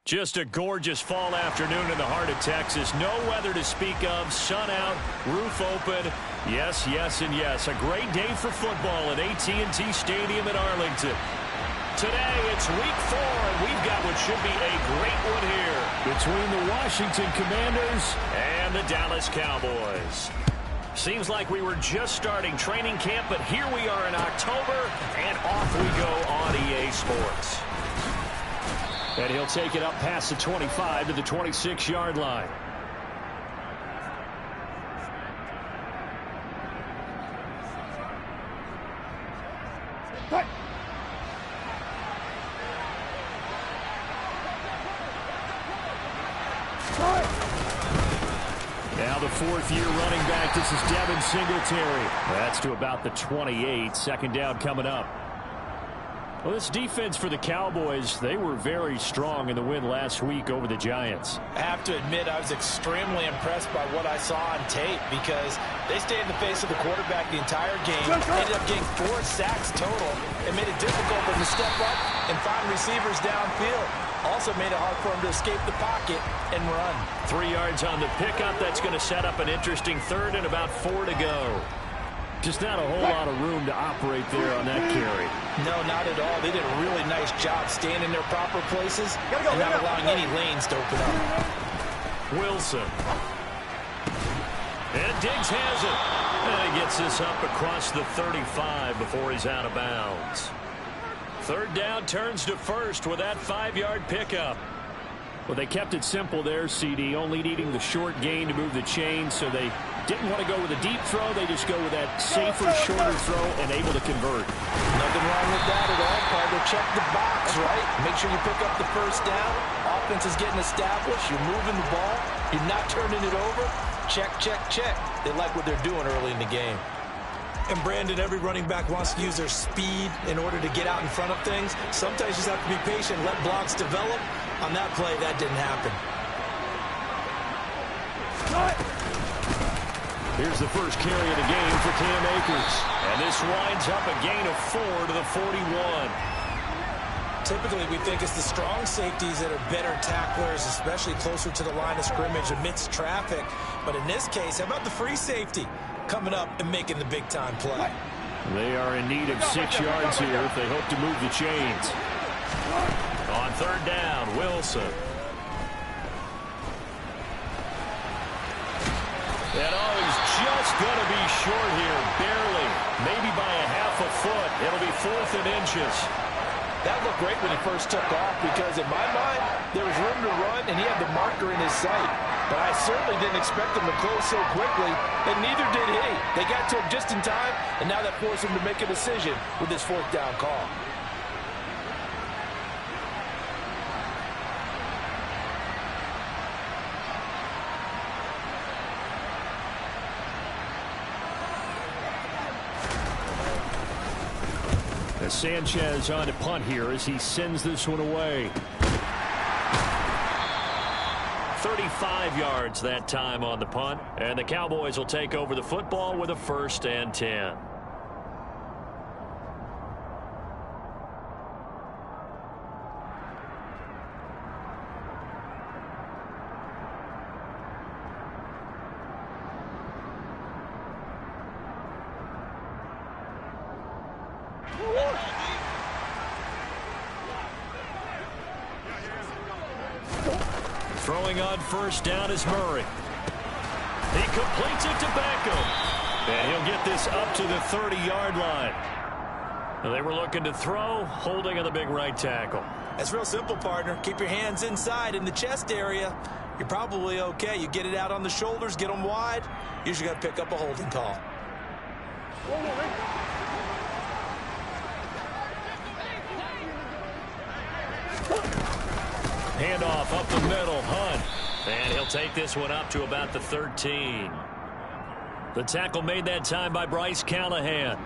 Just a gorgeous fall afternoon in the heart of Texas. No weather to speak of. Sun out, roof open. Yes, yes, and yes. A great day for football at AT&T Stadium in Arlington. Today, it's week 4, and we've got what should be a great one here between the Washington Commanders and the Dallas Cowboys. Seems like we were just starting training camp, but here we are in October, and off we go on EA Sports. And he'll take it up past the 25 to the 26-yard line. Now the fourth-year running back. This is Devin Singletary. That's to about the 28. Second down coming up. Well, this defense for the Cowboys, they were very strong in the win last week over the Giants. I have to admit, I was extremely impressed by what I saw on tape because they stayed in the face of the quarterback the entire game, ended up getting 4 sacks total, and made it difficult for them to step up and find receivers downfield. Also made it hard for them to escape the pocket and run. 3 yards on the pickup. That's going to set up an interesting third and about 4 to go. Just not a whole lot of room to operate there on that carry. No, not at all. They did a really nice job staying in their proper places and not allowing any lanes to open up. Wilson. And Diggs has it. And he gets this up across the 35 before he's out of bounds. Third down turns to first with that 5-yard pickup. Well, they kept it simple there, CD, only needing the short gain to move the chain, so they didn't want to go with a deep throw. They just go with that safer, shorter throw and able to convert. Nothing wrong with that at all, partner. Check the box, right? Make sure you pick up the first down. Offense is getting established. You're moving the ball. You're not turning it over. Check, check, check. They like what they're doing early in the game. And, Brandon, every running back wants to use their speed in order to get out in front of things. Sometimes you just have to be patient, let blocks develop. On that play, that didn't happen. Here's the first carry of the game for Cam Akers. And this winds up a gain of 4 to the 41. Typically, we think it's the strong safeties that are better tacklers, especially closer to the line of scrimmage amidst traffic. But in this case, how about the free safety coming up and making the big-time play? They are in need of 6 yards here if they hope to move the chains. On third down, Wilson. And he's just going to be short here, barely, maybe by a half a foot. It'll be 4th and inches. That looked great when he first took off because, in my mind, there was room to run, and he had the marker in his sight. But I certainly didn't expect him to close so quickly, and neither did he. They got to him just in time, and now that forced him to make a decision with this 4th down call. Sanchez on to punt here as he sends this one away. 35 yards that time on the punt, and the Cowboys will take over the football with a 1st and 10. Throwing on first down is Murray. He completes it to Beckham. And he'll get this up to the 30-yard line. They were looking to throw, holding on the big right tackle. It's real simple, partner. Keep your hands inside in the chest area. You're probably okay. You get it out on the shoulders, get them wide. Usually got to pick up a holding call. Handoff up the middle, Hunt. And he'll take this one up to about the 13. The tackle made that time by Bryce Callahan.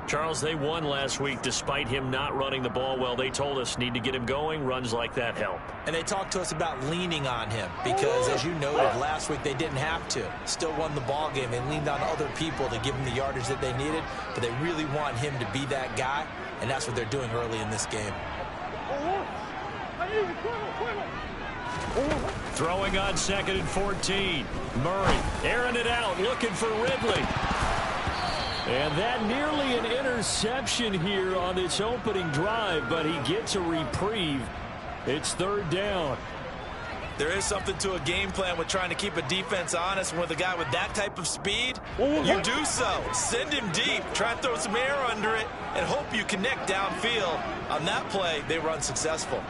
Charles, they won last week despite him not running the ball well. They told us need to get him going. Runs like that help. And they talked to us about leaning on him because, as you noted, last week they didn't have to. Still won the ball game. They leaned on other people to give him the yardage that they needed, but they really want him to be that guy, and that's what they're doing early in this game. Throwing on 2nd and 14. Murray airing it out, looking for Ridley. And that nearly an interception here on this opening drive, but he gets a reprieve. It's 3rd down. There is something to a game plan with trying to keep a defense honest. With a guy with that type of speed, you do so. Send him deep, try and throw some air under it, and hope you connect downfield. On that play, they were unsuccessful.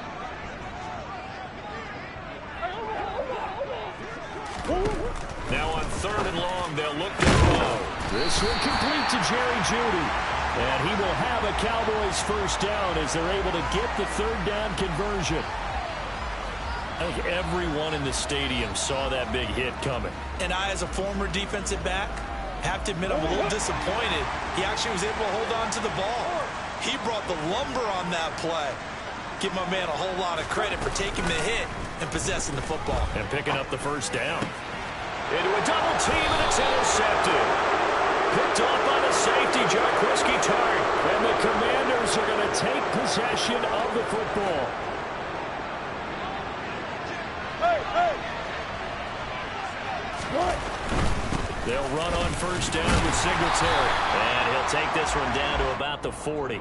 Now on 3rd and long, they'll look to throw. This will complete to Jerry Jeudy. And he will have a Cowboys 1st down as they're able to get the 3rd down conversion. I think everyone in the stadium saw that big hit coming. And I, as a former defensive back, have to admit I'm a little disappointed. He actually was able to hold on to the ball. He brought the lumber on that play. Give my man a whole lot of credit for taking the hit and possessing the football. And picking up the 1st down. Into a double team, and it's intercepted. Picked off by the safety, Jaquiski Tartt. And the Commanders are going to take possession of the football. They'll run on 1st down with Singletary. And he'll take this one down to about the 40.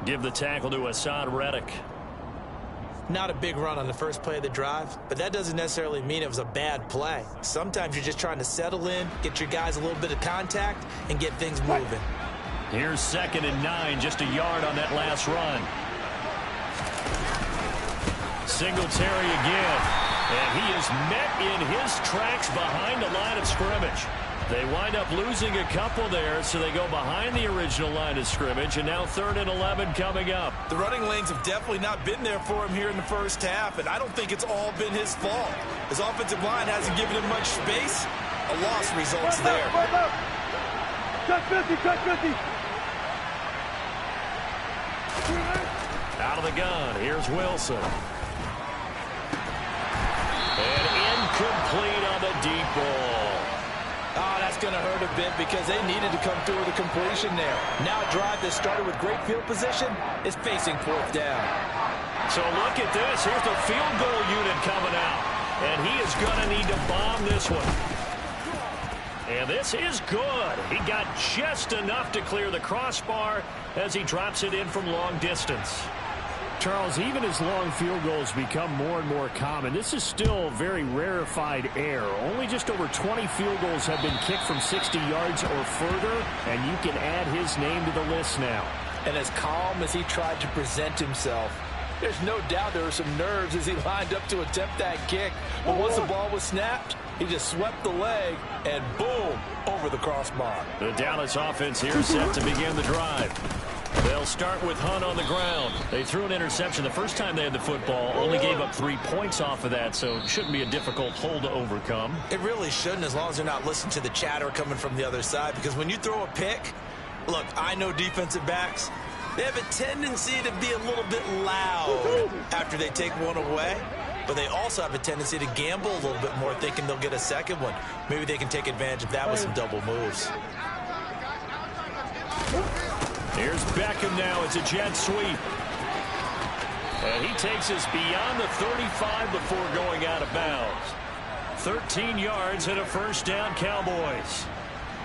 Give the tackle to Hassan Reddick. Not a big run on the first play of the drive, but that doesn't necessarily mean it was a bad play. Sometimes you're just trying to settle in, get your guys a little bit of contact, and get things moving. Here's 2nd and 9, just a yard on that last run. Singletary again, and he is met in his tracks behind the line of scrimmage. They wind up losing a couple there, so they go behind the original line of scrimmage, and now 3rd and 11 coming up. The running lanes have definitely not been there for him here in the first half, and I don't think it's all been his fault. His offensive line hasn't given him much space. A loss results there. Check 50, check 50. Out of the gun, here's Wilson. And incomplete on the deep ball. Oh, that's going to hurt a bit because they needed to come through with a completion there. Now a drive that started with great field position is facing 4th down. So look at this. Here's the field goal unit coming out. And he is going to need to bomb this one. And this is good. He got just enough to clear the crossbar as he drops it in from long distance. Charles, even as long field goals become more and more common, this is still very rarefied air. Only just over 20 field goals have been kicked from 60 yards or further, and you can add his name to the list now. And as calm as he tried to present himself, there's no doubt there were some nerves as he lined up to attempt that kick. But once the ball was snapped, he just swept the leg, and boom, over the crossbar. The Dallas offense here set to begin the drive. They'll start with Hunt on the ground. They threw an interception the first time they had the football, only gave up 3 points off of that, so it shouldn't be a difficult hole to overcome. It really shouldn't, as long as they're not listening to the chatter coming from the other side, because when you throw a pick, look, I know defensive backs, they have a tendency to be a little bit loud after they take one away, but they also have a tendency to gamble a little bit more, thinking they'll get a second one. Maybe they can take advantage of that with some double moves. Here's Beckham now. It's a jet sweep. And he takes us beyond the 35 before going out of bounds. 13 yards and a 1st down, Cowboys.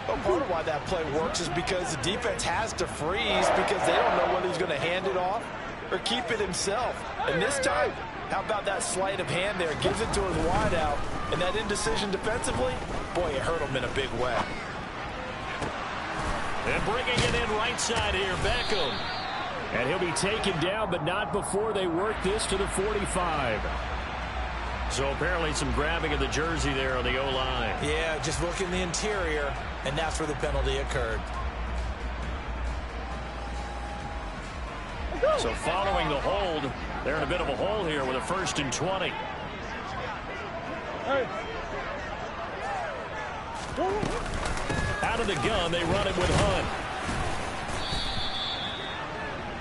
Well, part of why that play works is because the defense has to freeze because they don't know whether he's going to hand it off or keep it himself. And this time, how about that sleight of hand there? Gives it to his wideout. And that indecision defensively, boy, it hurt him in a big way. And bringing it in right side here, Beckham. And he'll be taken down, but not before they work this to the 45. So apparently some grabbing of the jersey there on the O-line. Yeah, just look in the interior, and that's where the penalty occurred. So following the hold, they're in a bit of a hole here with a 1st and 20. Out of the gun, they run it with Hunt.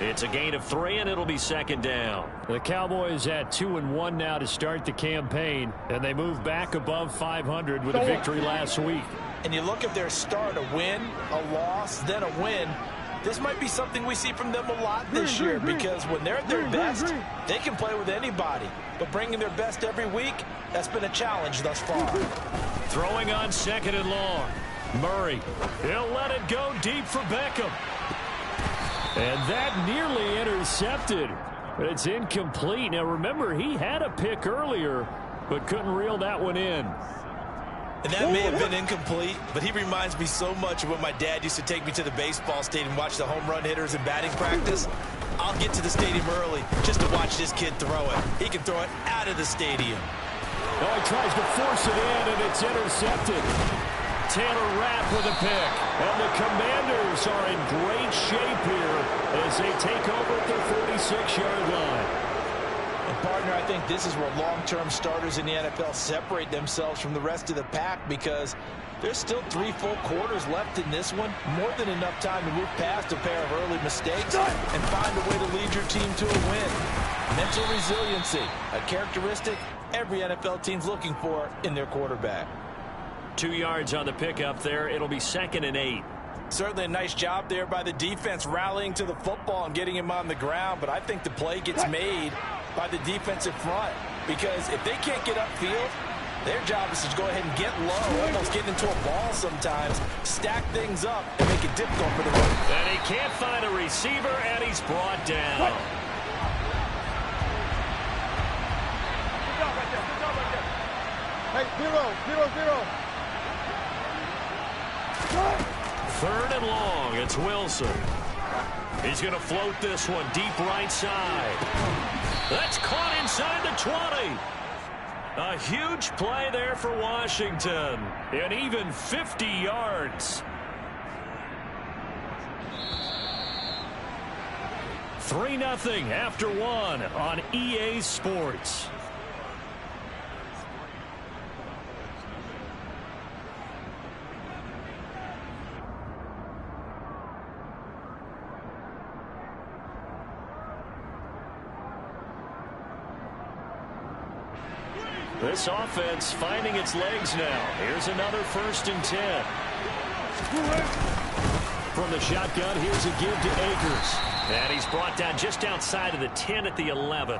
It's a gain of 3, and it'll be 2nd down. The Cowboys at 2-1 now to start the campaign, and they move back above 500 with a victory last week. And you look at their start, a win, a loss, then a win. this might be something we see from them a lot this year, because when they're at their best, they can play with anybody. But bringing their best every week, that's been a challenge thus far. Throwing on 2nd and long. Murray, he'll let it go deep for Beckham. And that nearly intercepted, but it's incomplete. Now remember, he had a pick earlier, but couldn't reel that one in. And that may have been incomplete, but he reminds me so much of when my dad used to take me to the baseball stadium and watch the home run hitters in batting practice. I'll get to the stadium early just to watch this kid throw it. He can throw it out of the stadium. Oh, he tries to force it in, and it's intercepted. Taylor Rapp with a pick. And the Commanders are in great shape here as they take over at their 46-yard line. And partner, I think this is where long-term starters in the NFL separate themselves from the rest of the pack, because there's still 3 full quarters left in this one. More than enough time to move past a pair of early mistakes and find a way to lead your team to a win. Mental resiliency, a characteristic every NFL team's looking for in their quarterback. 2 yards on the pickup there. It'll be 2nd and 8. Certainly a nice job there by the defense rallying to the football and getting him on the ground, but I think the play gets made by the defensive front, because if they can't get upfield, their job is to go ahead and get low, almost get into a ball sometimes, stack things up, and make it difficult for the run. And he can't find a receiver, and he's brought down. Good job right there. Good job right there. Hey, 0-0-0. 3rd and long. It's Wilson. He's going to float this one deep right side. That's caught inside the 20. A huge play there for Washington. And even 50 yards. 3-0 after 1 on EA Sports. This offense finding its legs now. Here's another 1st and 10. From the shotgun, here's a give to Akers. And he's brought down just outside of the 10 at the 11.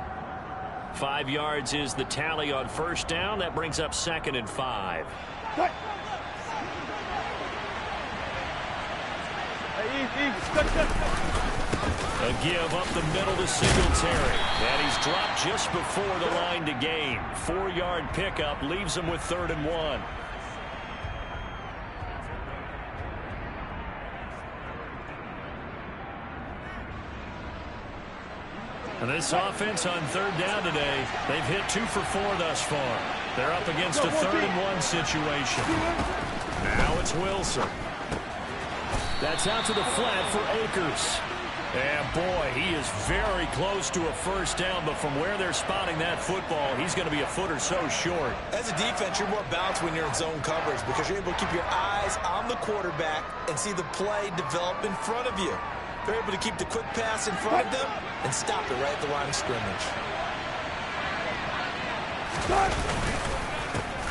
5 yards is the tally on 1st down. That brings up 2nd and 5. A give up the middle to Singletary. And he's dropped just before the line to gain. 4-yard pickup leaves him with 3rd and 1. And this offense on 3rd down today, they've hit 2 for 4 thus far. They're up against a 3rd and 1 situation. Now it's Wilson. That's out to the flat for Akers. And boy, he is very close to a 1st down, but from where they're spotting that football, he's going to be a foot or so short. As a defense, you're more balanced when you're in zone coverage, because you're able to keep your eyes on the quarterback and see the play develop in front of you. They're able to keep the quick pass in front of them and stop it right at the line of scrimmage.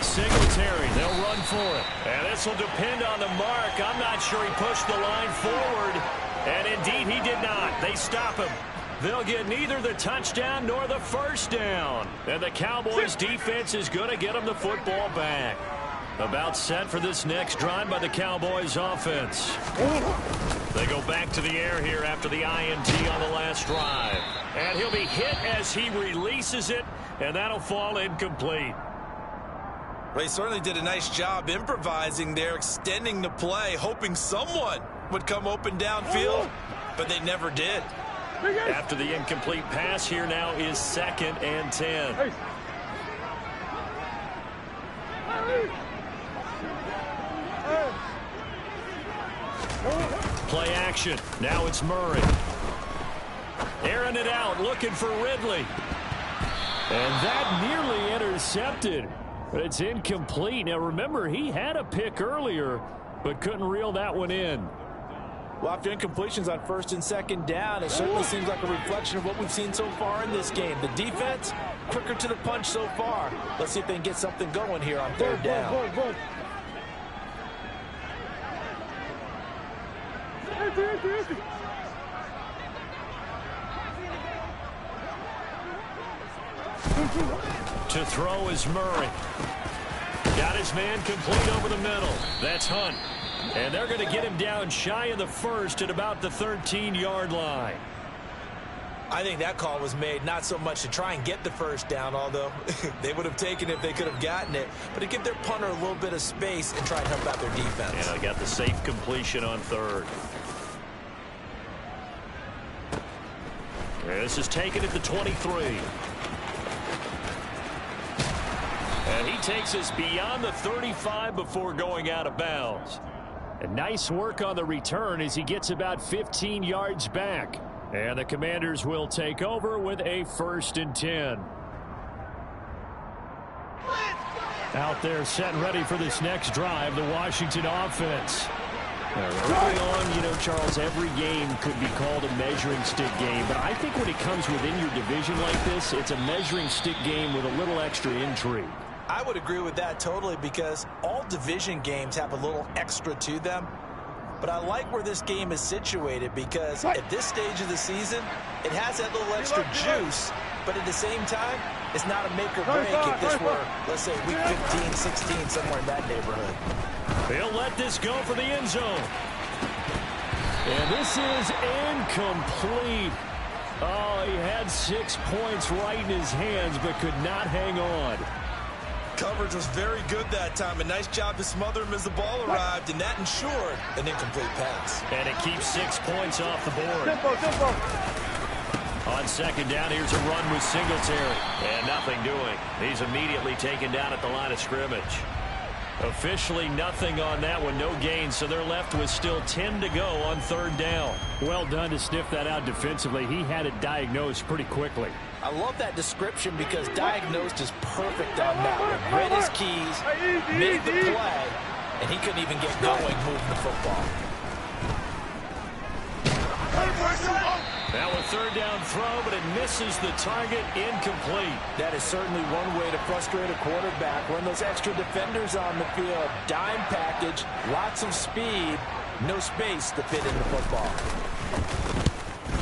Singletary, they'll run for it. And this will depend on the mark. I'm not sure he pushed the line forward. And indeed, he did not. They stop him. They'll get neither the touchdown nor the 1st down. And the Cowboys' defense is going to get them the football back. About set for this next drive by the Cowboys' offense. They go back to the air here after the INT on the last drive. And he'll be hit as he releases it, and that'll fall incomplete. Well, he certainly did a nice job improvising there, extending the play, hoping someone would come open downfield, but they never did. After the incomplete pass, here now is 2nd and 10. Play action. Now it's Murray. Airing it out, looking for Ridley. And that nearly intercepted, but it's incomplete. Now remember, he had a pick earlier, but couldn't reel that one in. Well, after incompletions on 1st and 2nd down, it certainly seems like a reflection of what we've seen so far in this game. The defense, quicker to the punch so far. Let's see if they can get something going here on 3rd down. To throw is Murray. Got his man complete over the middle. That's Hunt. And they're going to get him down shy of the first at about the 13-yard line. I think that call was made not so much to try and get the first down, although they would have taken it if they could have gotten it, but to give their punter a little bit of space and try and help out their defense. And I got the safe completion on third. This is taken at the 23. And he takes us beyond the 35 before going out of bounds. And nice work on the return as he gets about 15 yards back. And the Commanders will take over with a 1st and 10. Out there set and ready for this next drive, the Washington offense. Early on, Charles, every game could be called a measuring stick game. But I think when it comes within your division like this, it's a measuring stick game with a little extra intrigue. I would agree with that totally because all division games have a little extra to them. But I like where this game is situated because at this stage of the season, it has that little extra juice. But at the same time, it's not a make or break if this were, let's say, week 15, 16, somewhere in that neighborhood. They'll let this go for the end zone. And this is incomplete. Oh, he had 6 points right in his hands but could not hang on. Coverage was very good that time. A nice job to smother him as the ball arrived, and that ensured an incomplete pass. And it keeps 6 points off the board. Tempo. On second down, here's a run with Singletary. And nothing doing. He's immediately taken down at the line of scrimmage. Officially nothing on that one, no gain, so they're left with still 10 to go on 3rd down. Well done to sniff that out defensively. He had it diagnosed pretty quickly. I love that description because diagnosed is perfect on that one. Read his keys, made the play, and he couldn't even get going moving the football. Now a 3rd down throw, but it misses the target, incomplete. That is certainly one way to frustrate a quarterback. Run those extra defenders on the field. Dime package, lots of speed, no space to fit in the football.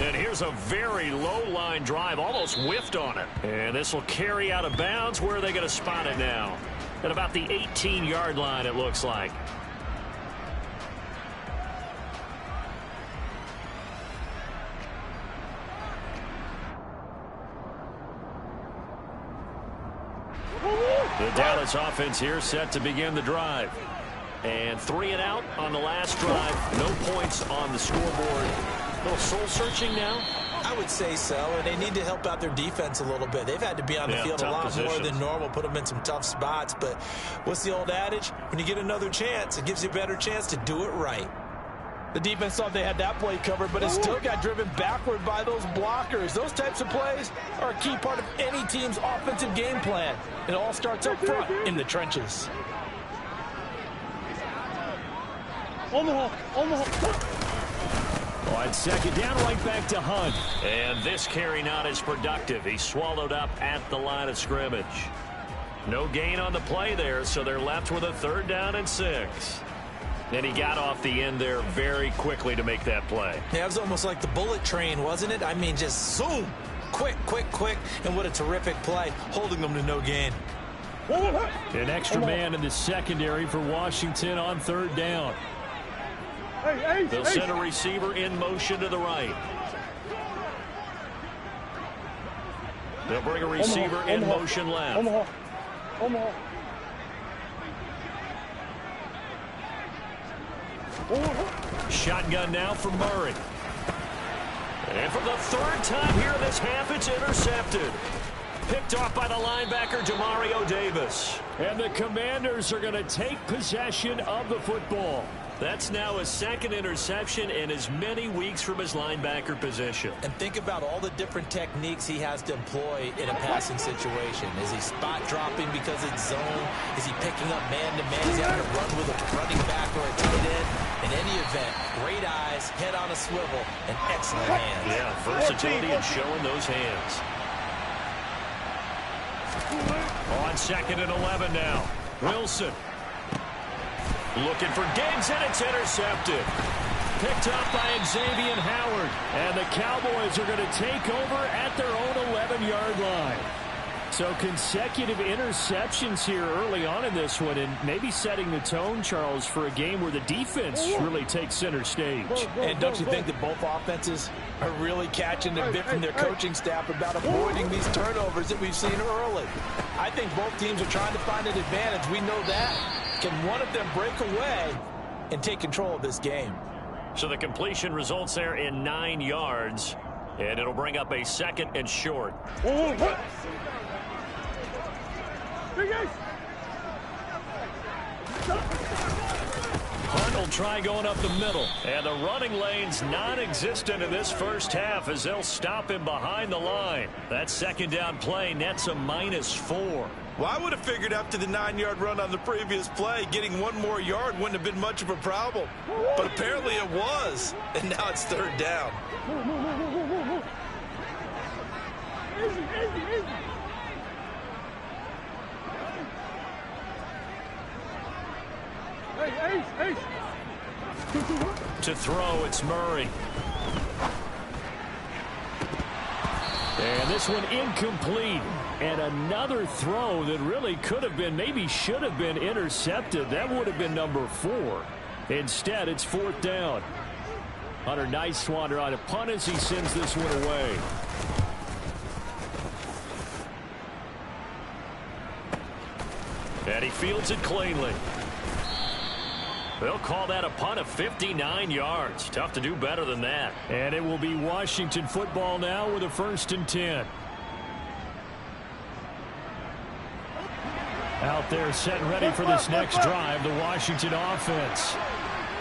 And here's a very low-line drive, almost whiffed on it. And this will carry out of bounds. Where are they going to spot it now? At about the 18-yard line, it looks like. The Dallas offense here set to begin the drive. And 3 and out on the last drive. No points on the scoreboard. A little soul-searching now? I would say so, and they need to help out their defense a little bit. They've had to be on the field a lot more than normal, put them in some tough spots. But what's the old adage? When you get another chance, it gives you a better chance to do it right. The defense thought they had that play covered, but it still got driven backward by those blockers. Those types of plays are a key part of any team's offensive game plan. It all starts up front in the trenches. Omaha. On second down, right back to Hunt. And this carry not as productive. He swallowed up at the line of scrimmage. No gain on the play there, so they're left with a 3rd down and 6. And he got off the end there very quickly to make that play. Yeah, it was almost like the bullet train, wasn't it? I mean, just zoom. Quick. And what a terrific play, holding them to no gain. An extra man in the secondary for Washington on 3rd down. They'll send a receiver in motion to the right. They'll bring a receiver in motion left. Omaha. Shotgun now for Murray. And for the 3rd time here this half, it's intercepted. Picked off by the linebacker, Demario Davis. And the Commanders are going to take possession of the football. That's now his 2nd interception in as many weeks from his linebacker position. And think about all the different techniques he has to employ in a passing situation. Is he spot dropping because it's zone? Is he picking up man-to-man? Is he having to run with a running back or a tight end? In any event, great eyes, head on a swivel, and excellent hands. Yeah, versatility and showing those hands. On 2nd and 11 now. Wilson. Looking for Diggs, and it's intercepted. Picked up by Xavier Howard. And the Cowboys are going to take over at their own 11-yard line. So consecutive interceptions here early on in this one, and maybe setting the tone, Charles, for a game where the defense really takes center stage. And don't you think that both offenses are really catching a bit from their coaching staff about avoiding these turnovers that we've seen early? I think both teams are trying to find an advantage. We know that. Can one of them break away and take control of this game? So the completion results there in 9 yards, and it'll bring up a 2nd and short. Hunt will try going up the middle, and the running lane's non-existent in this first half as they'll stop him behind the line. That 2nd down play nets a -4. Well, I would have figured after the 9-yard run on the previous play, getting 1 more yard wouldn't have been much of a problem. But apparently it was, and now it's 3rd down. To throw, it's Murray. And this one incomplete. And another throw that really could have been, maybe should have been intercepted. That would have been number 4. Instead, it's 4th down. Hunter Nicewander on a punt as he sends this one away. And he fields it cleanly. They'll call that a punt of 59 yards. Tough to do better than that. And it will be Washington football now with a 1st and 10. Out there set and ready for this next drive, the Washington offense.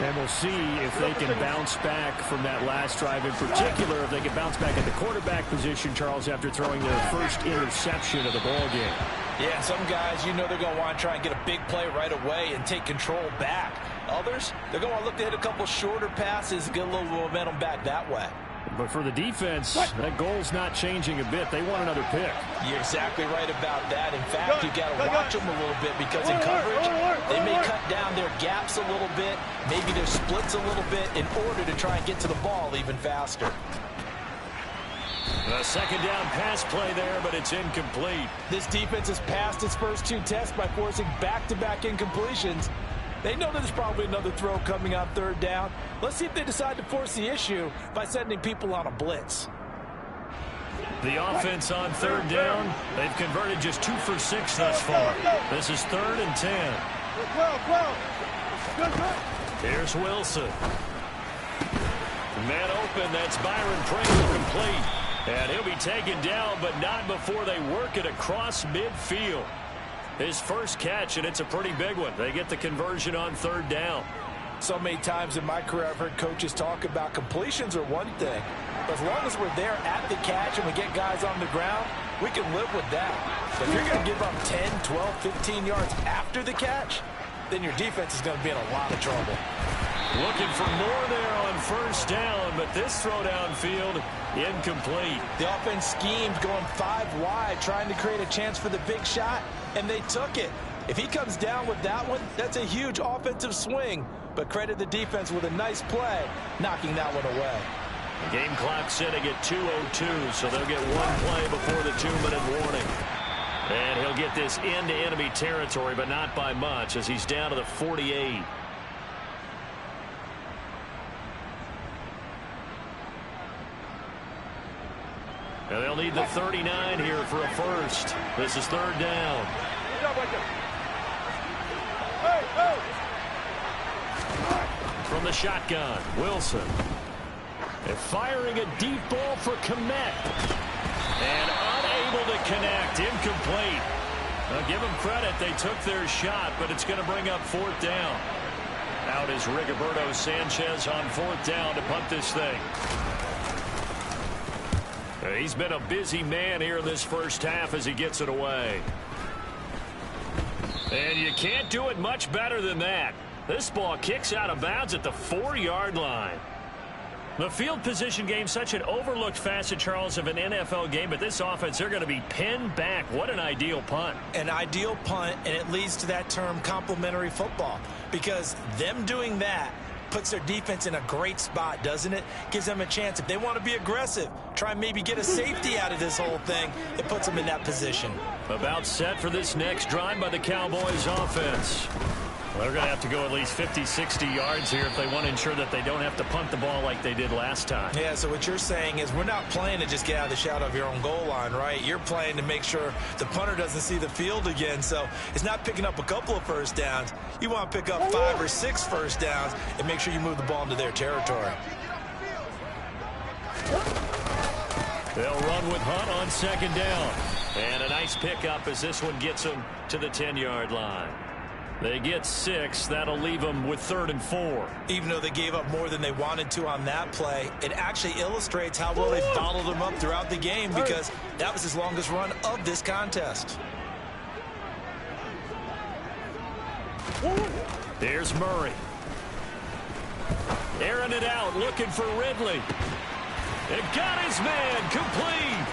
And we'll see if they can bounce back from that last drive in particular, if they can bounce back at the quarterback position, Charles, after throwing their first interception of the ball game. Yeah, some guys, you know they're going to want to try and get a big play right away and take control back. Others, they're going to want to look to hit a couple shorter passes, get a little momentum back that way. But for the defense, that goal's not changing a bit. They want another pick. You're exactly right about that. In fact, you got to watch them a little bit because in coverage, they may cut down their gaps a little bit, maybe their splits a little bit in order to try and get to the ball even faster. A 2nd down pass play there, but it's incomplete. This defense has passed its first 2 tests by forcing back-to-back incompletions. They know there's probably another throw coming on 3rd down. Let's see if they decide to force the issue by sending people on a blitz. The offense on 3rd down, they've converted just 2 for 6 thus far. This is 3rd and 10. Here's Wilson. Man open, that's Byron Pringle complete. And he'll be taken down, but not before they work it across midfield. His first catch, and it's a pretty big one. They get the conversion on 3rd down. So many times in my career I've heard coaches talk about completions are one thing. But as long as we're there at the catch and we get guys on the ground, we can live with that. But if you're going to give up 10, 12, 15 yards after the catch, then your defense is going to be in a lot of trouble. Looking for more there on 1st down, but this throw downfield, incomplete. The offense schemed going 5 wide, trying to create a chance for the big shot, and they took it. If he comes down with that one, that's a huge offensive swing. But credit the defense with a nice play, knocking that one away. The game clock sitting at 2:02, so they'll get 1 play before the 2-minute warning. And he'll get this into enemy territory, but not by much, as he's down to the 48. And they'll need the 39 here for a first. This is 3rd down. From the shotgun, Wilson. And firing a deep ball for Kmet. And unable to connect, incomplete. Now give them credit, they took their shot, but it's going to bring up 4th down. Out is Rigoberto Sanchez on 4th down to punt this thing. He's been a busy man here in this first half as he gets it away. And you can't do it much better than that. This ball kicks out of bounds at the 4-yard line. The field position game, such an overlooked facet, Charles, of an NFL game, but this offense, they're going to be pinned back. What an ideal punt. An ideal punt, and it leads to that term complementary football, because them doing that puts their defense in a great spot, doesn't it? Gives them a chance. If they want to be aggressive, try and maybe get a safety out of this whole thing, it puts them in that position. About set for this next drive by the Cowboys offense. Well, they're going to have to go at least 50, 60 yards here if they want to ensure that they don't have to punt the ball like they did last time. Yeah, so what you're saying is we're not playing to just get out of the shadow of your own goal line, right? You're playing to make sure the punter doesn't see the field again. So it's not picking up a couple of first downs. You want to pick up 5 or 6 first downs and make sure you move the ball into their territory. They'll run with Hunt on second down. And a nice pickup as this one gets them to the 10-yard line. They get 6. That'll leave them with 3rd and 4. Even though they gave up more than they wanted to on that play, it actually illustrates how well they bottled them up throughout the game because that was his longest run of this contest. Here's Murray. Airing it out, looking for Ridley. It got his man complete.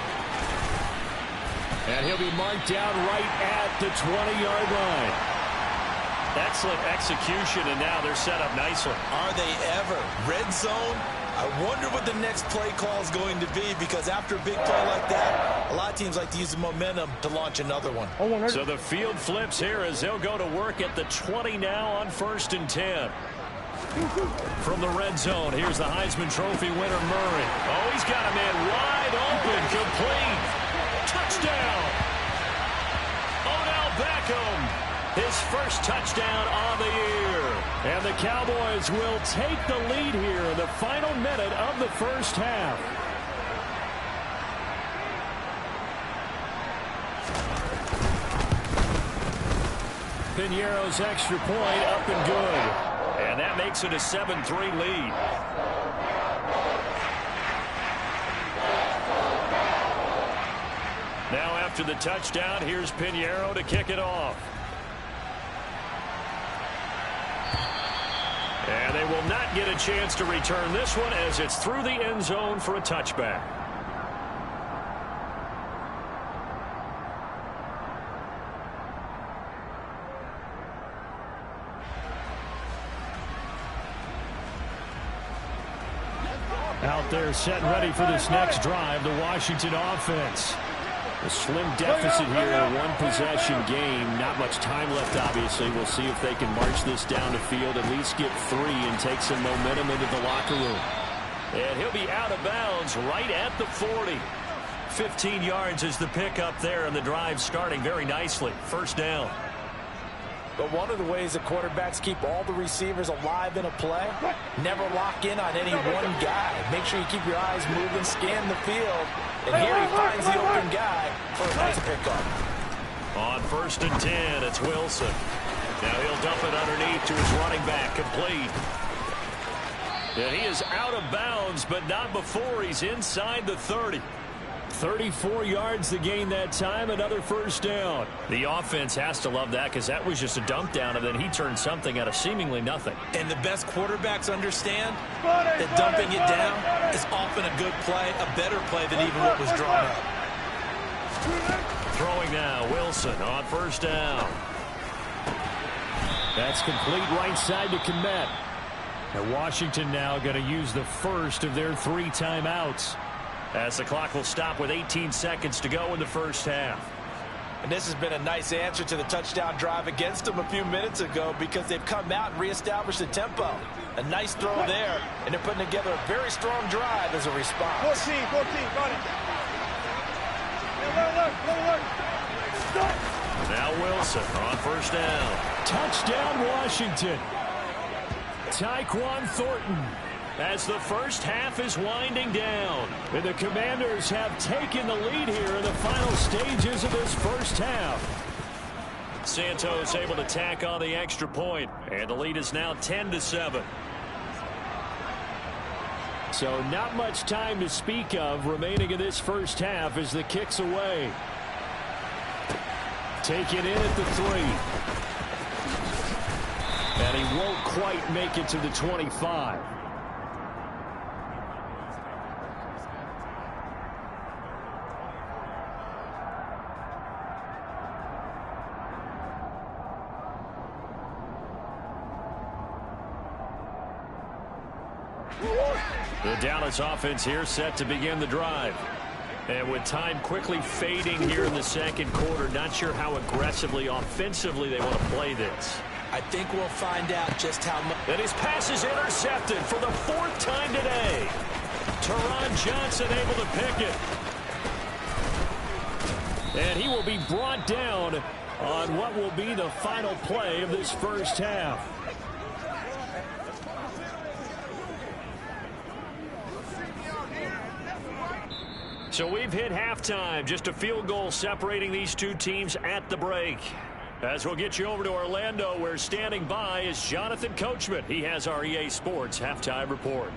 And he'll be marked down right at the 20-yard line. Excellent execution, and now they're set up nicely. Are they ever? Red zone? I wonder what the next play call is going to be because after a big play like that, a lot of teams like to use the momentum to launch another one. So the field flips here as they'll go to work at the 20 now on 1st and 10. From the red zone, here's the Heisman Trophy winner, Murray. Oh, he's got a man wide open, complete. Touchdown. Odell Beckham. His first touchdown on the year. And the Cowboys will take the lead here in the final minute of the first half. Piñeiro's extra point up and good. And that makes it a 7-3 lead. Now after the touchdown, here's Piñeiro to kick it off. And they will not get a chance to return this one as it's through the end zone for a touchback. Out there set and ready for this next drive, the Washington offense. A slim deficit here, a one-possession game. Not much time left, obviously. We'll see if they can march this down the field, at least get 3 and take some momentum into the locker room. And he'll be out of bounds right at the 40. 15 yards is the pickup there, and the drive starting very nicely. First down. But one of the ways the quarterbacks keep all the receivers alive in a play, never lock in on any one guy. Make sure you keep your eyes moving, scan the field, and here he finds the open guy for a nice pickup. On 1st and 10, it's Wilson. Now he'll dump it underneath to his running back, complete. And he is out of bounds, but not before he's inside the 30. 34 yards to gain that time, another first down. The offense has to love that because that was just a dump down, and then he turned something out of seemingly nothing. And the best quarterbacks understand that dumping it down is often a good play, a better play than even what was drawn up. Throwing now, Wilson on 1st down. That's complete right side to Kmet. And Washington now going to use the first of their 3 timeouts, as the clock will stop with 18 seconds to go in the first half. And this has been a nice answer to the touchdown drive against them a few minutes ago because they've come out and reestablished the tempo. A nice throw there, and they're putting together a very strong drive as a response. 14, got it. Now Wilson on 1st down. Touchdown, Washington. Tyquan Thornton. As the first half is winding down, and the Commanders have taken the lead here in the final stages of this first half. Santos able to tack on the extra point, and the lead is now 10-7. So not much time to speak of remaining in this first half as the kick's away. Taken in at the 3. And he won't quite make it to the 25. The Dallas offense here set to begin the drive. And with time quickly fading here in the second quarter, not sure how aggressively, offensively they want to play this. I think we'll find out just how much. And his pass is intercepted for the 4th time today. Teron Johnson able to pick it. And he will be brought down on what will be the final play of this first half. So we've hit halftime. Just a field goal separating these two teams at the break. As we'll get you over to Orlando, where standing by is Jonathan Coachman. He has our EA Sports halftime report.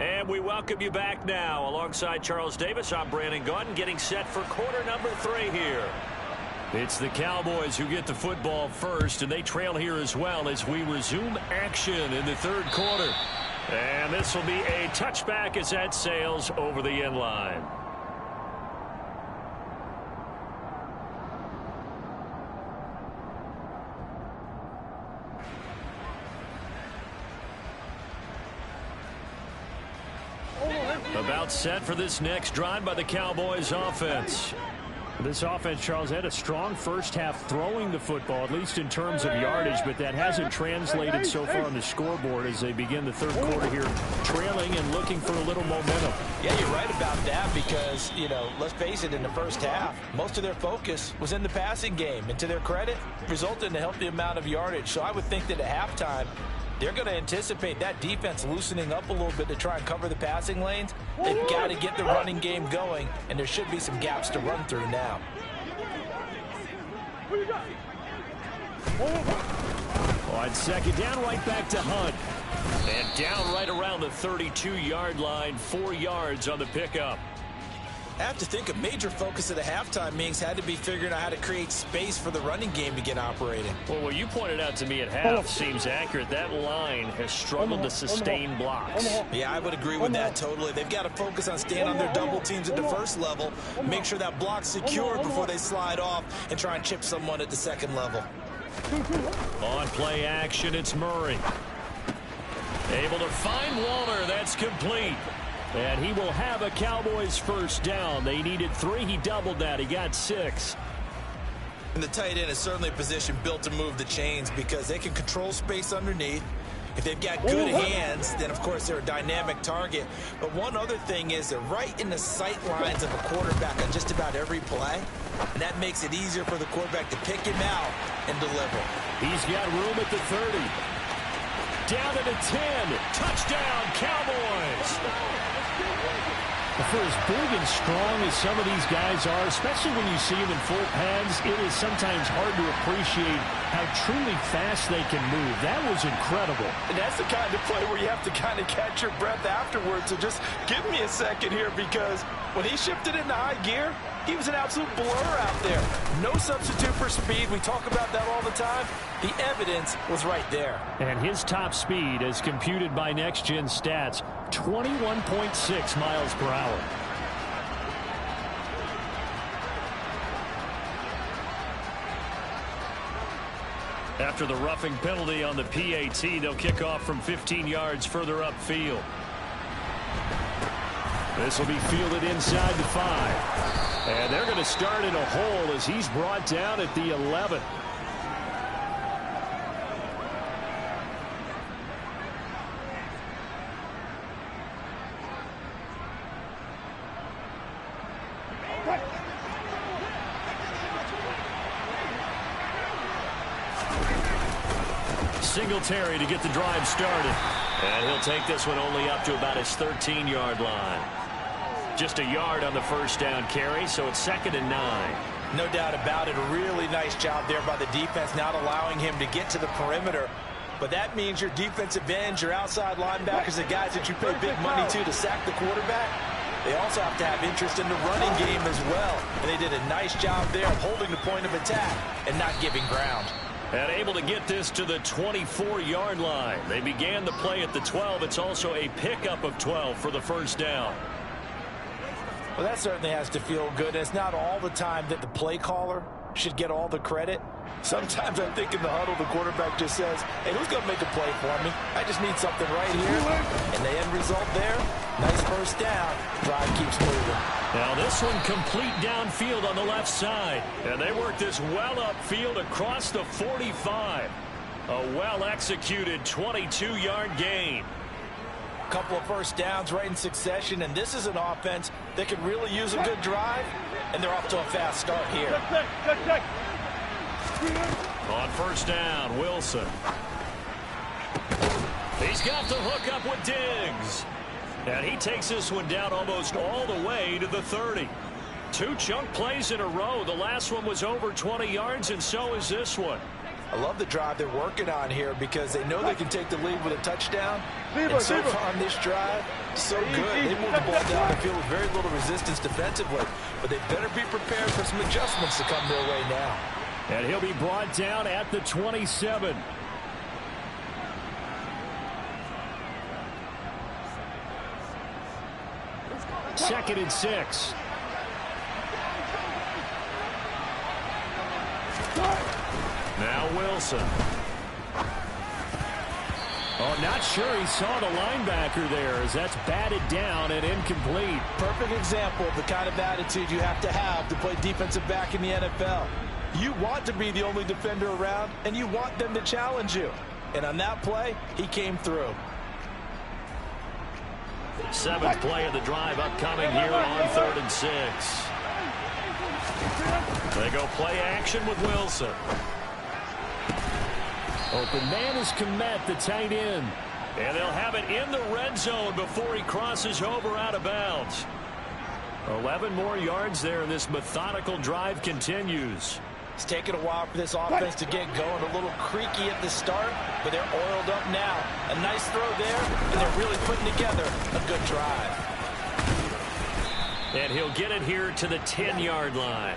And we welcome you back now. Alongside Charles Davis, I'm Brandon Gaudin, getting set for quarter number 3 here. It's the Cowboys who get the football first, and they trail here as well as we resume action in the 3rd quarter. And this will be a touchback as that sails over the end line. About set for this next drive by the Cowboys offense. This offense, Charles, had a strong first half throwing the football, at least in terms of yardage, but that hasn't translated so far on the scoreboard as they begin the 3rd quarter here, trailing and looking for a little momentum. Yeah, you're right about that because, let's face it, in the first half, most of their focus was in the passing game. And to their credit, resulted in a healthy amount of yardage. So I would think that at halftime, they're going to anticipate that defense loosening up a little bit to try and cover the passing lanes. They've got to get the running game going, and there should be some gaps to run through now. On second down, right back to Hunt. And down right around the 32-yard line, 4 yards on the pickup. I have to think a major focus of the halftime meetings had to be figuring out how to create space for the running game to get operating. Well, what you pointed out to me at half seems accurate. That line has struggled to sustain blocks. Yeah, I would agree with that totally. They've got to focus on staying on their double teams at the first level, make sure that block's secured before they slide off and try and chip someone at the second level. On play action, it's Murray. Able to find Waller. That's complete. And he will have a Cowboys first down. They needed 3. He doubled that. He got 6. And the tight end is certainly a position built to move the chains because they can control space underneath. If they've got good hands, then, of course, they're a dynamic target. But one other thing is they're right in the sight lines of a quarterback on just about every play. And that makes it easier for the quarterback to pick him out and deliver. He's got room at the 30. Down to the 10. Touchdown, Cowboys. For as big and strong as some of these guys are, especially when you see them in full pads, it is sometimes hard to appreciate how truly fast they can move. That was incredible. And that's the kind of play where you have to kind of catch your breath afterwards. So just give me a second here because when he shifted into high gear, he was an absolute blur out there. No substitute for speed. We talk about that all the time. The evidence was right there. And his top speed, as computed by Next Gen Stats, 21.6 miles per hour. After the roughing penalty on the PAT, they'll kick off from 15 yards further upfield. This will be fielded inside the 5. And they're going to start in a hole as he's brought down at the 11. Singletary to get the drive started. And he'll take this one only up to about his 13-yard line. Just a yard on the first down carry, so it's 2nd and 9. No doubt about it. A really nice job there by the defense, not allowing him to get to the perimeter. But that means your defensive ends, your outside linebackers, the guys that you pay big money to sack the quarterback, they also have to have interest in the running game as well. And they did a nice job there of holding the point of attack and not giving ground. And able to get this to the 24-yard line. They began the play at the 12. It's also a pickup of 12 for the first down. Well, that certainly has to feel good. It's not all the time that the play caller should get all the credit. Sometimes I think in the huddle, the quarterback just says, hey, who's going to make a play for me? I just need something right here. And the end result there, nice first down. Drive keeps moving. Now this one complete downfield on the left side. And they work this well upfield across the 45. A well-executed 22-yard gain. Couple of first downs right in succession, and this is an offense that could really use a good drive, and they're off to a fast start here. On first down, Wilson. He's got the hook up with Diggs. And he takes this one down almost all the way to the 30. 2 chunk plays in a row. The last one was over 20 yards, and so is this one. I love the drive they're working on here because they know they can take the lead with a touchdown. And so far on this drive, so good. They moved the ball down the field with very little resistance defensively. But they better be prepared for some adjustments to come their way now. And he'll be brought down at the 27. Second and 6. Now Wilson. Oh, not sure he saw the linebacker there as that's batted down and incomplete. Perfect example of the kind of attitude you have to play defensive back in the NFL. You want to be the only defender around, and you want them to challenge you. And on that play, he came through. 7th play of the drive upcoming here on 3rd and 6. They go play action with Wilson. Open man is Komet, the tight end. And they'll have it in the red zone before he crosses over out of bounds. 11 more yards there, and this methodical drive continues. It's taken a while for this offense to get going. A little creaky at the start, but they're oiled up now. A nice throw there, and they're really putting together a good drive. And he'll get it here to the 10-yard line.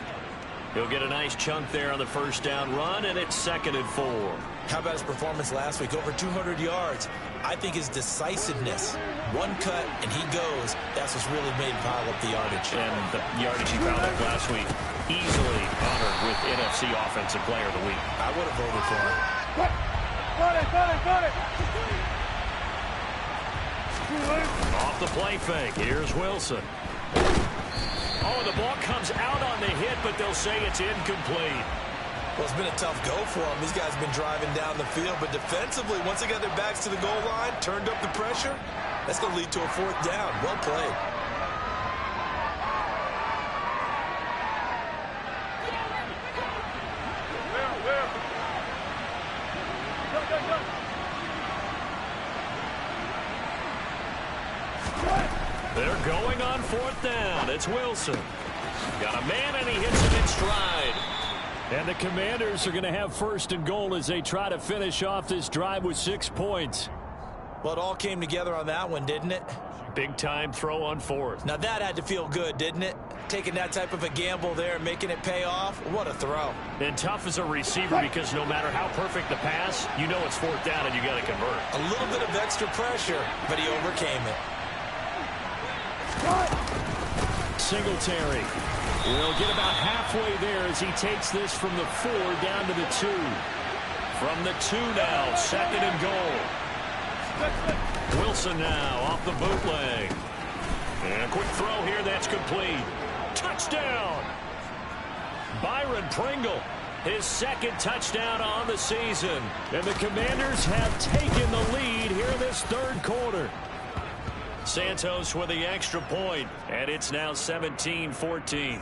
He'll get a nice chunk there on the first down run, and it's 2nd and 4. How about his performance last week? Over 200 yards. I think his decisiveness, one cut, and he goes. That's what's really made him pile up the yardage. And the yardage he piled up last week, easily honored with NFC Offensive Player of the Week. I would have voted for him. Got it. Off the play fake. Here's Wilson. Oh, the ball comes out on the hit, but they'll say it's incomplete. Well, it's been a tough go for them. These guys have been driving down the field, but defensively, once they got their backs to the goal line, turned up the pressure, that's going to lead to a 4th down. Well played. They're going on 4th down. It's Wilson. Got a man, and he hits him in stride. And the Commanders are going to have 1st and goal as they try to finish off this drive with 6 points. Well, it all came together on that one, didn't it? Big-time throw on 4th. Now, that had to feel good, didn't it? Taking that type of a gamble there and making it pay off. What a throw. And tough as a receiver because no matter how perfect the pass, you know it's 4th down and you got to convert. A little bit of extra pressure, but he overcame it. Singletary will get about halfway there as he takes this from the 4 down to the 2. From the 2 now, 2nd and goal. Wilson now off the bootleg. And a quick throw here, that's complete. Touchdown! Byron Pringle, his 2nd touchdown on the season. And the Commanders have taken the lead here in this 3rd quarter. Santos with the extra point, and it's now 17-14.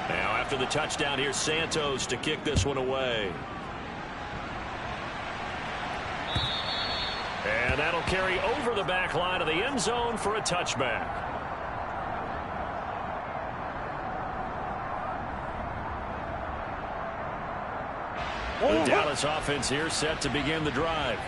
Now after the touchdown, here's Santos to kick this one away. And that'll carry over the back line of the end zone for a touchback. The Dallas offense here set to begin the drive.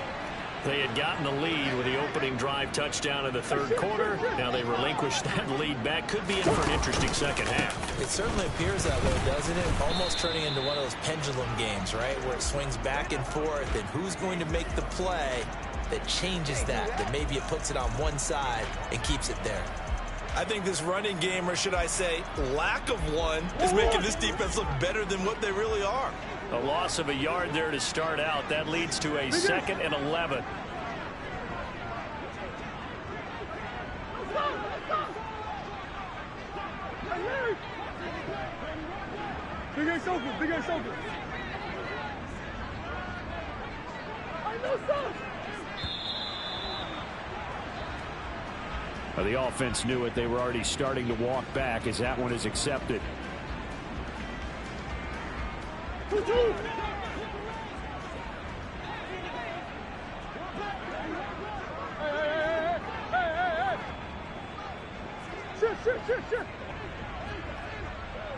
They had gotten the lead with the opening drive touchdown in the 3rd quarter. Now they relinquished that lead back. Could be in for an interesting second half. It certainly appears that way, doesn't it? Almost turning into one of those pendulum games, right? Where it swings back and forth, and who's going to make the play that changes that maybe it puts it on one side and keeps it there. I think this running game, or should I say lack of one, is making this defense look better than what they really are. A loss of a yard there to start out. That leads to a 2nd and 11. Big Ace open, Big Ace open. I know some. Well, the offense knew it. They were already starting to walk back as that one is accepted. Hey, hey. Shit.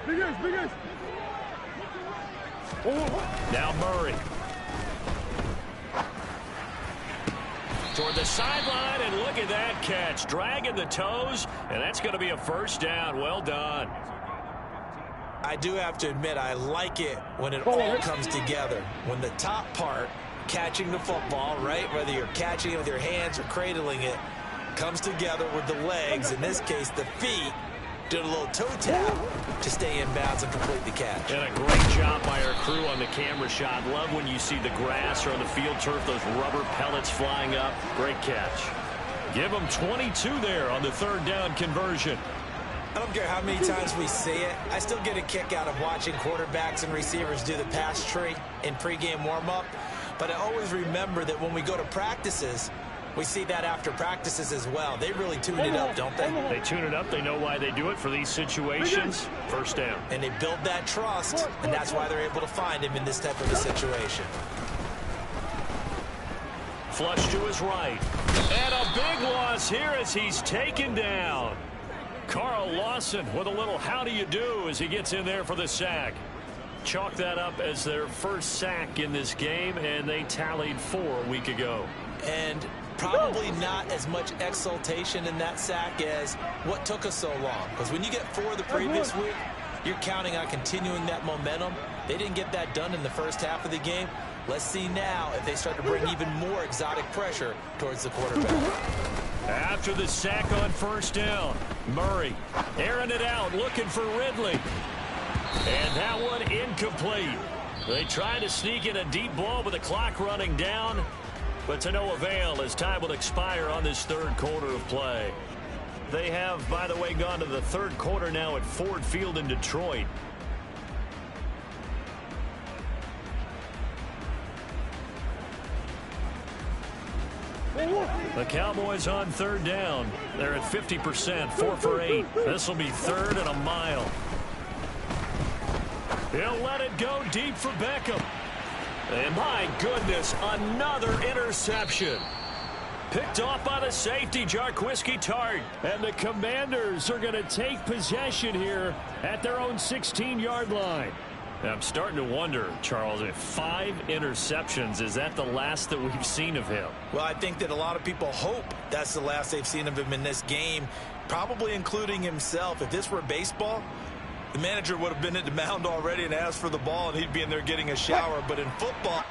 Big Ace. Now Murray. Toward the sideline, and look at that catch. Dragging the toes, and that's going to be a first down. Well done. I do have to admit, I like it when it all comes together. When the top part, catching the football, right, whether you're catching it with your hands or cradling it, comes together with the legs, in this case the feet, did a little toe tap to stay in bounds and complete the catch. And a great job by our crew on the camera shot. Love when you see the grass or on the field turf, those rubber pellets flying up. Great catch. Give them 22 there on the 3rd down conversion. I don't care how many times we see it. I still get a kick out of watching quarterbacks and receivers do the pass tree in pregame warm-up. But I always remember that when we go to practices, we see that after practices as well. They really tune it up, don't they? They tune it up. They know why they do it for these situations. First down. And they build that trust, and that's why they're able to find him in this type of a situation. Flush to his right. And a big loss here as he's taken down. Carl Lawson with a little how do you do as he gets in there for the sack. Chalk that up as their first sack in this game, and they tallied 4 a week ago. And probably not as much exultation in that sack as what took us so long. Because when you get 4 the previous week, you're counting on continuing that momentum. They didn't get that done in the first half of the game. Let's see now if they start to bring even more exotic pressure towards the quarterback. After the sack on first down, Murray airing it out, looking for Ridley. And that one incomplete. They tried to sneak in a deep ball with the clock running down, but to no avail as time will expire on this 3rd quarter of play. They have, by the way, gone to the 3rd quarter now at Ford Field in Detroit. The Cowboys on 3rd down. They're at 50%, 4 for 8. This will be 3rd and a mile. He'll let it go deep for Beckham. And my goodness, another interception. Picked off by the safety, Jarquiski Tart. And the Commanders are going to take possession here at their own 16-yard line. I'm starting to wonder, Charles, if 5 interceptions, is that the last that we've seen of him? Well, I think that a lot of people hope that's the last they've seen of him in this game, probably including himself. If this were baseball, the manager would have been at the mound already and asked for the ball, and he'd be in there getting a shower. But in football,